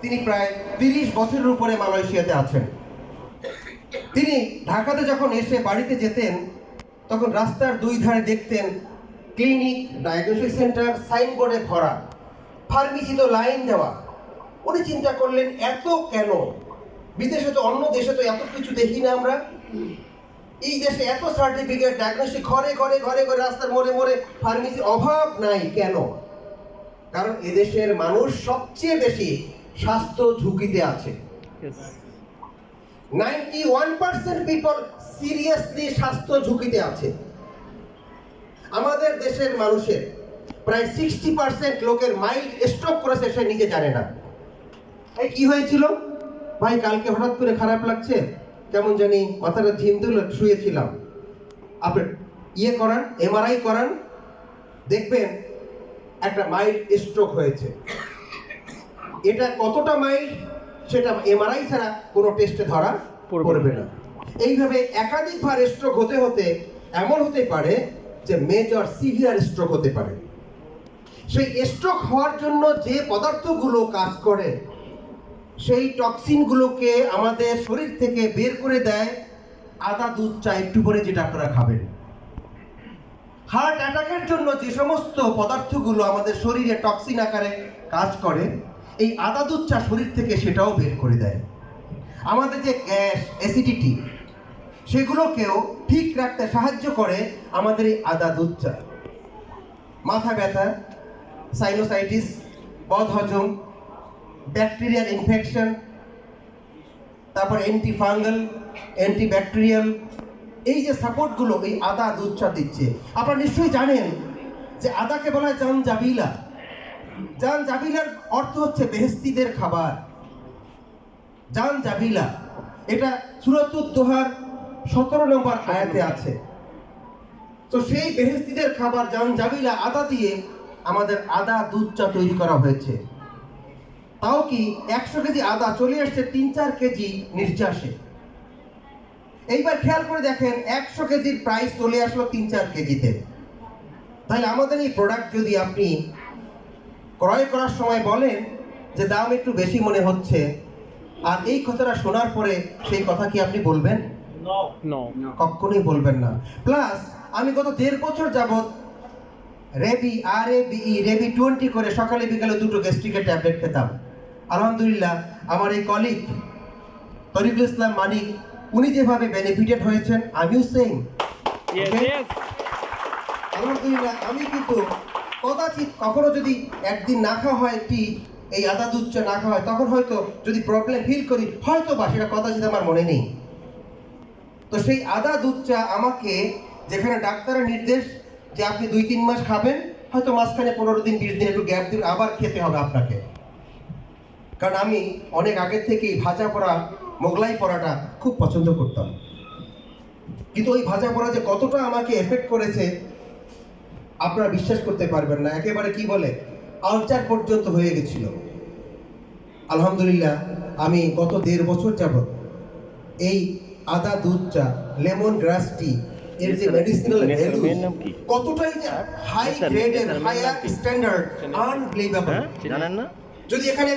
তিনি প্রায় 30 বছরের উপরে মালয়েশিয়াতে আছেন। তিনি ঢাকাতে যখন এসে বাড়িতে যেতেন তখন রাস্তার দুই ধারে দেখতেন ক্লিনিক, ডায়াগনস্টিক সেন্টার সাইনবোর্ডে ভরা, ফার্মেসি তো লাইন দেওয়া। উনি চিন্তা করলেন এত কেন? বিদেশে তো, অন্য দেশে তো এত কিছু দেখি না আমরা। এই দেশে এত সার্টিফিকেট, ডায়াগনস্টিক ঘরে ঘরে ঘরে ঘরে, রাস্তার মোড়ে মোড়ে ফার্মেসির অভাব নাই কেন? কারণ এদেশের মানুষ সবচেয়ে বেশি স্বাস্থ্য ঝুঁকিতে আছে। 91% পিপল সিরিয়াসলি স্বাস্থ্য ঝুঁকিতে আছে। আমাদের দেশের মানুষের প্রায় 60% লোকের মাইল্ড স্ট্রোক করেছে, সে নিজে জানে না। এই কি হয়েছিল ভাই? কালকে হঠাৎ করে খারাপ লাগছে, কেমন জানি মাথাটা ঝিমতুল, শুয়েছিলাম। আপনি ইয়ে করান, এমআরআই করান, দেখবেন একটা মাইল্ড স্ট্রোক হয়েছে। এটা কতটা মাইল্ড সেটা এমআরআই ছাড়া কোনো টেস্টে ধরা পড়বে না। এইভাবে একাধিকবার স্ট্রোক হতে হতে এমন হতে পারে যে মেজর সিভিয়ার স্ট্রোক হতে পারে। সেই স্ট্রোক হওয়ার জন্য যে পদার্থগুলো কাজ করে, সেই টক্সিনগুলোকে আমাদের শরীর থেকে বের করে দেয় আদা দুধ চা একটু করে, যেটা আপনারা খাবেন। হার্ট অ্যাটাকের জন্য যে সমস্ত পদার্থগুলো আমাদের শরীরে টক্সিন আকারে কাজ করে, এই আদা দুধ চা শরীর থেকে সেটাও বের করে দেয়। আমাদের যে গ্যাস, অ্যাসিডিটি, সেগুলোকেও ঠিক রাখতে সাহায্য করে আমাদের এই আদা দুধ চা। মাথা ব্যথা, সাইনোসাইটিস, বদহজম, ব্যাকটেরিয়াল ইনফেকশন, তারপর অ্যান্টিফাঙ্গাল, অ্যান্টিব্যাকটেরিয়াল, এই যে সাপোর্টগুলো এই আদা দুধ চা দিচ্ছে। আপনারা নিশ্চয়ই জানেন যে আদাকে বলা হয় জানজাবিলা। জানজাবিলার অর্থ হচ্ছে বেহেশতিদের খাবার। জানজাবিলা, এটা সূরাতুদ দোহার 17 নম্বর আয়াতে আছে। তো সেই বেহেশতিদের খাবার জানজাবিলা আদা দিয়ে আমাদের আদা দুধ চা তৈরি করা হয়েছে। তাও কি 100 কেজি আদা চলে আসছে 3-4 কেজি নির্যাসে। এইবার খেয়াল করে দেখেন, 100 কেজির প্রাইস চলে আসলো 3-4 কেজিতে। তাহলে আমাদের এই প্রোডাক্ট যদি আপনি ক্রয় করার সময় বলেন যে দাম একটু বেশি মনে হচ্ছে, আর এই কথাটা শোনার পরে সেই কথা কি আপনি বলবেন? কখনোই বলবেন না। প্লাস আমি গত 1.5 বছর যাবৎ রেবি, রেবি 20 করে সকালে বিকালে 2টো গ্যাস্ট্রিকের ট্যাবলেট খেতাম। আলহামদুলিল্লাহ আমার এই কলিগ তরিকুল ইসলাম মানিক, উনি যেভাবে বেনিফিটেড হয়েছেন, আমিও সেম। আলহামদুলিল্লাহ আমি কিন্তু কদাচিৎ কখনো যদি একদিন না খাওয়া হয়, এই আদা দুধ চা না খাওয়া হয়, তখন হয়তো যদি প্রবলেম ফিল করি, হয়তো বা সেটা কদাচিৎ আমার মনে নেই। তো সেই আদা দুধ চা আমাকে, যেখানে ডাক্তারের নির্দেশ যে আপনি 2-3 মাস খাবেন, হয়তো মাঝখানে 15 দিন 20 দিন একটু গ্যাপ দিন, আবার খেতে হবে আপনাকে। কারণ আমি অনেক আগের থেকেই ভাজা পোড়া, মোগলাই পরাটা খুব পছন্দ করতাম। কিন্তু ওই ভাজা পোড়া যে কতটা আমাকে এফেক্ট করেছে আপনারা বিশ্বাস করতে পারবেন না। একেবারে কি বলে, আলসার পর্যন্ত হয়ে গেছিল। আলহামদুলিল্লাহ আমি গত 1.5 বছর যাবত এই আদা দুধ চা, লেমন গ্রাস টি, এর যে মেডিসিনাল ভ্যালু কতটাই যে হাই গ্রেডের, হায়ার স্ট্যান্ডার্ড, আনবিলিভেবল। জানেন না? যদি এখানে